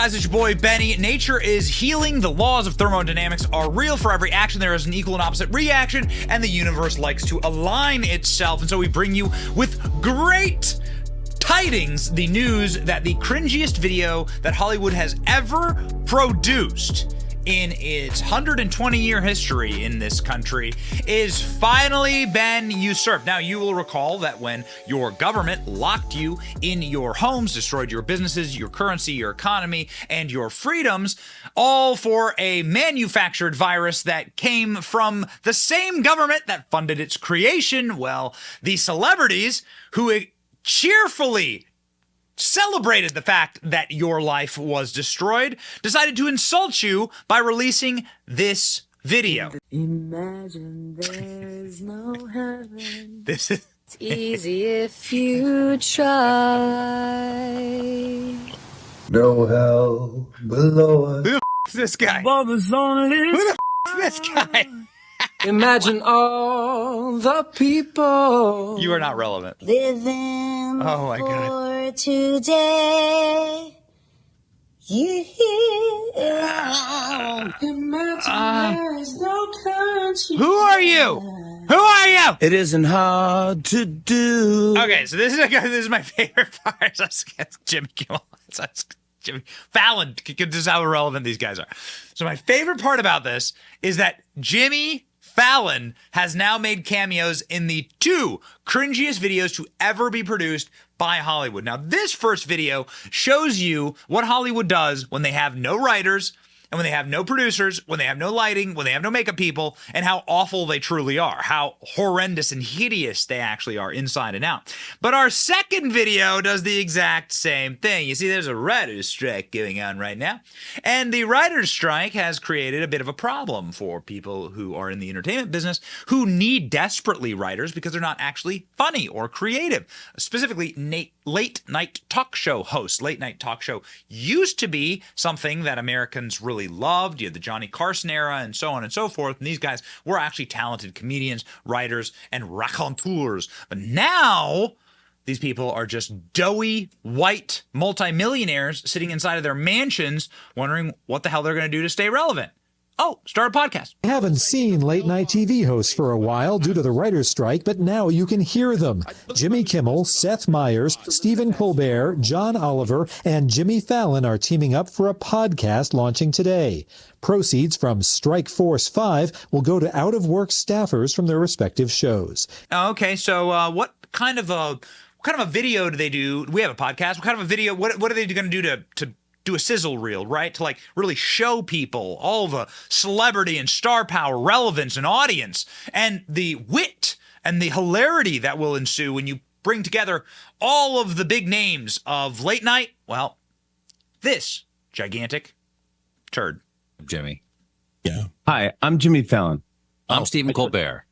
guys? It's your boy, Benny. Nature is healing. The laws of thermodynamics are real. For every action, there is an equal and opposite reaction, and the universe likes to align itself. And so we bring you with great tidings the news that the cringiest video that Hollywood has ever produced in its 120-year history in this country is finally been usurped. Now, you will recall that when your government locked you in your homes, destroyed your businesses, your currency, your economy, and your freedoms, all for a manufactured virus that came from the same government that funded its creation, well, the celebrities who cheerfully celebrated the fact that your life was destroyed, decided to insult you by releasing this video. Imagine there's no heaven. This is It's easy if you try. No hell below us. Who the f*** is this guy? Above us only Who the f*** is this guy? Imagine all the people You are not relevant. Living Oh my God. for today. You Imagine there's no country. Who are you? Who are you? It isn't hard to do. Okay, so this is my favorite part. That's Jimmy Kimmel. That's Jimmy Fallon. This is how irrelevant these guys are. So my favorite part about this is that Jimmy Fallon has now made cameos in the two cringiest videos to ever be produced by Hollywood. Now, this first video shows you what Hollywood does when they have no writers, and when they have no producers, when they have no lighting, when they have no makeup people, and how awful they truly are, how horrendous and hideous they actually are inside and out. But our second video does the exact same thing. You see, there's a writer's strike going on right now, and the writer's strike has created a bit of a problem for people who are in the entertainment business who need desperately writers because they're not actually funny or creative. Specifically, late night talk show hosts. Late night talk show used to be something that Americans really loved. You had the Johnny Carson era and so on and so forth. And these guys were actually talented comedians, writers, and raconteurs. But now these people are just doughy, white multimillionaires sitting inside of their mansions wondering what the hell they're going to do to stay relevant. Oh, start a podcast. I haven't seen late-night TV hosts for a while due to the writer's strike, but now you can hear them. Jimmy Kimmel, Seth Meyers, Stephen Colbert, John Oliver, and Jimmy Fallon are teaming up for a podcast launching today. Proceeds from Strike Force 5 will go to out-of-work staffers from their respective shows. Okay, so what kind of a video do they do? We have a podcast. What kind of a video? What are they going to do to do a sizzle reel, right? To like really show people all the celebrity and star power, relevance and audience, and the wit and the hilarity that will ensue when you bring together all of the big names of late night. Well, this gigantic turd. Jimmy. Yeah. Hi, I'm Jimmy Fallon. I'm Stephen Colbert.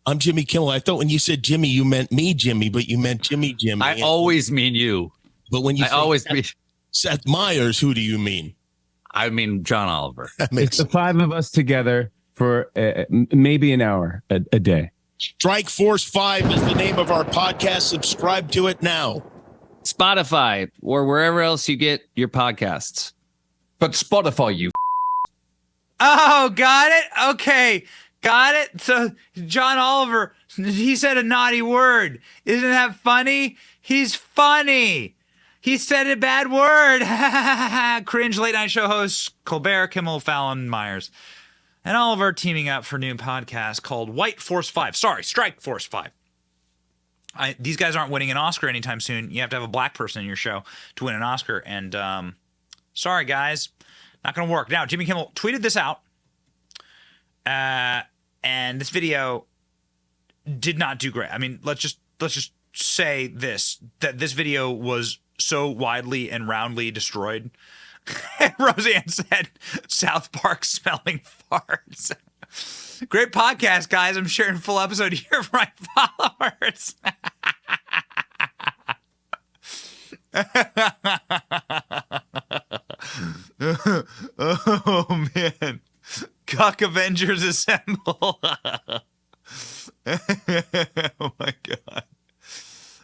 I'm Jimmy Kimmel. I thought when you said Jimmy, you meant me, Jimmy, but you meant Jimmy. I always mean you. But when you I always mean Seth Meyers, who do you mean? I mean John Oliver. It's the five of us together for maybe an hour a day. Strike Force 5 is the name of our podcast. Subscribe to it now. Spotify or wherever else you get your podcasts. But Spotify, you. Oh, got it? Okay, got it. So John Oliver, he said a naughty word. Isn't that funny? He's funny. He said a bad word. Cringe late night show hosts Colbert, Kimmel, Fallon, Myers, and Oliver teaming up for a new podcast called Strike Force 5. These guys aren't winning an Oscar anytime soon. You have to have a black person in your show to win an Oscar. And sorry, guys, not going to work. Now, Jimmy Kimmel tweeted this out, and this video did not do great. I mean, let's just say that this video was so widely and roundly destroyed. Roseanne said, South Park smelling farts. Great podcast, guys. I'm sharing full episode here for my followers. Oh, man. Cuck Avengers assemble. Oh, my God.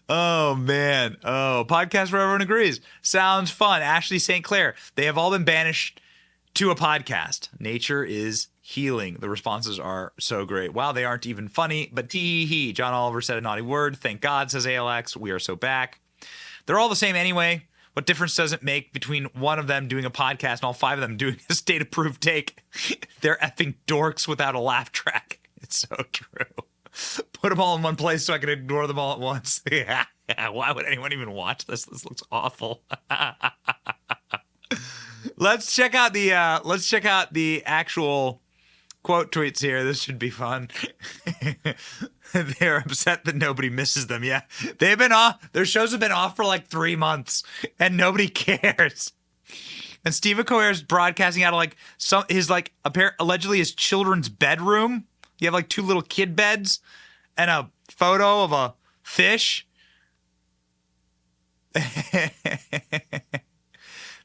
Oh, man. Oh, podcast. podcast where everyone agrees. Sounds fun. Ashley St. Clair. They have all been banished to a podcast. Nature is healing. The responses are so great. Wow, they aren't even funny, but tee-hee-hee. John Oliver said a naughty word. Thank God, says ALX. We are so back. They're all the same anyway. What difference does it make between one of them doing a podcast and all 5 of them doing a state-approved take? They're effing dorks without a laugh track. It's so true. Put them all in one place so I can ignore them all at once. Yeah. Why would anyone even watch this? This looks awful. Let's check out the actual quote tweets here. This should be fun. They're upset that nobody misses them. Yeah. They've been off. Their shows have been off for like 3 months and nobody cares. And Stephen Colbert's broadcasting out of allegedly his children's bedroom. You have like 2 little kid beds and a photo of a fish.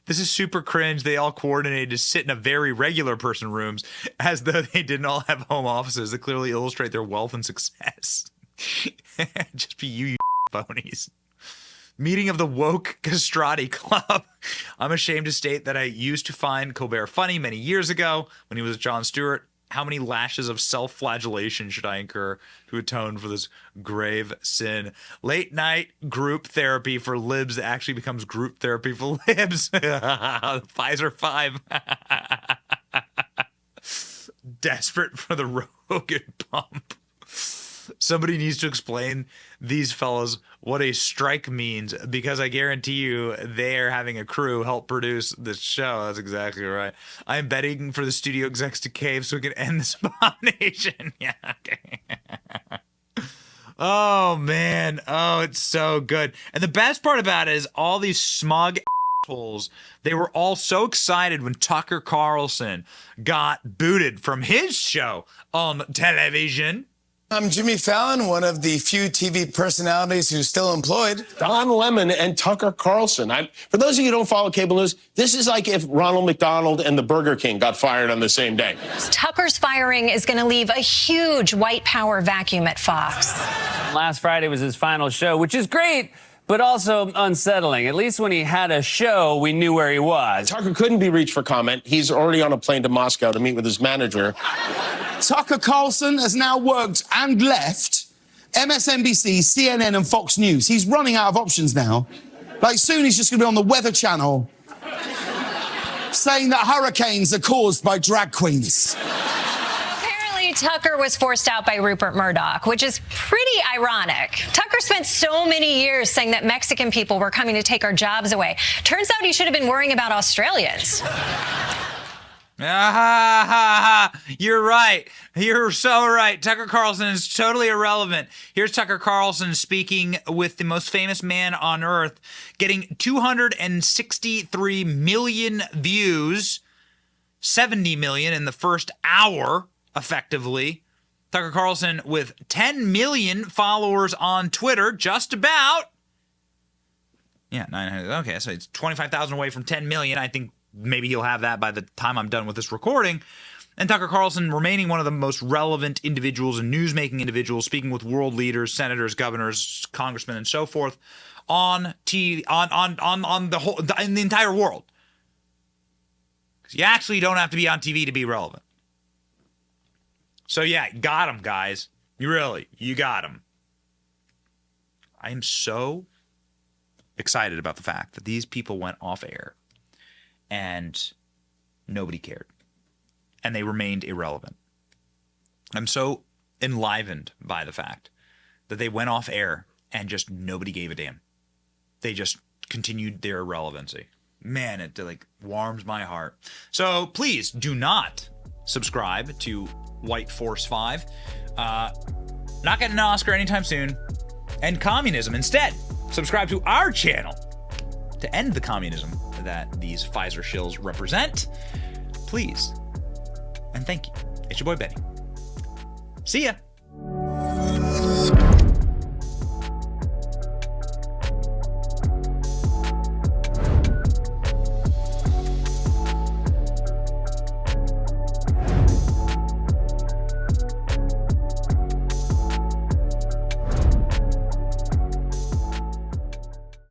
This is super cringe. They all coordinated to sit in a very regular person rooms as though they didn't all have home offices that clearly illustrate their wealth and success. Just be you phonies. Meeting of the woke castrati club. I'm ashamed to state that I used to find Colbert funny many years ago when he was with Jon Stewart. How many lashes of self-flagellation should I incur to atone for this grave sin? Late night group therapy for libs that actually becomes group therapy for libs. Pfizer 5. Desperate for the Rogan pump. Somebody needs to explain these fellas what a strike means, because I guarantee you they're having a crew help produce this show. That's exactly right. I am betting for the studio execs to cave so we can end this abomination. Yeah, okay. Oh, man. Oh, it's so good. And the best part about it is all these smug assholes, they were all so excited when Tucker Carlson got booted from his show on television. I'm Jimmy Fallon, one of the few TV personalities who's still employed. Don Lemon and Tucker Carlson. For those of you who don't follow cable news, this is like if Ronald McDonald and the Burger King got fired on the same day. Tucker's firing is going to leave a huge white power vacuum at Fox. Last Friday was his final show, which is great, but also unsettling. At least when he had a show, we knew where he was. Tucker couldn't be reached for comment. He's already on a plane to Moscow to meet with his manager. Tucker Carlson has now worked and left MSNBC, CNN, and Fox News. He's running out of options now. Like, soon he's just going to be on the Weather Channel saying that hurricanes are caused by drag queens. Apparently, Tucker was forced out by Rupert Murdoch, which is pretty ironic. Tucker spent so many years saying that Mexican people were coming to take our jobs away. Turns out he should have been worrying about Australians. You're right. You're so right. Tucker Carlson is totally irrelevant. Here's Tucker Carlson speaking with the most famous man on earth, getting 263 million views, 70 million in the first hour, effectively. Tucker Carlson with 10 million followers on Twitter, just about. Yeah, 900. Okay, so it's 25,000 away from 10 million. I think maybe he'll have that by the time I'm done with this recording. And Tucker Carlson remaining one of the most relevant individuals and news-making individuals, speaking with world leaders, senators, governors, congressmen, and so forth on TV, on the whole, in the entire world. Because you actually don't have to be on TV to be relevant. So yeah, got him, guys. You got him. I am so excited about the fact that these people went off air and nobody cared. And they remained irrelevant. I'm so enlivened by the fact that they went off air and just nobody gave a damn. They just continued their irrelevancy. Man, it like warms my heart. So please do not subscribe to White Force 5. Not getting an Oscar anytime soon. And communism. Instead, subscribe to our channel to end the communism that these Pfizer shills represent. Please. And thank you. It's your boy Benny. See ya.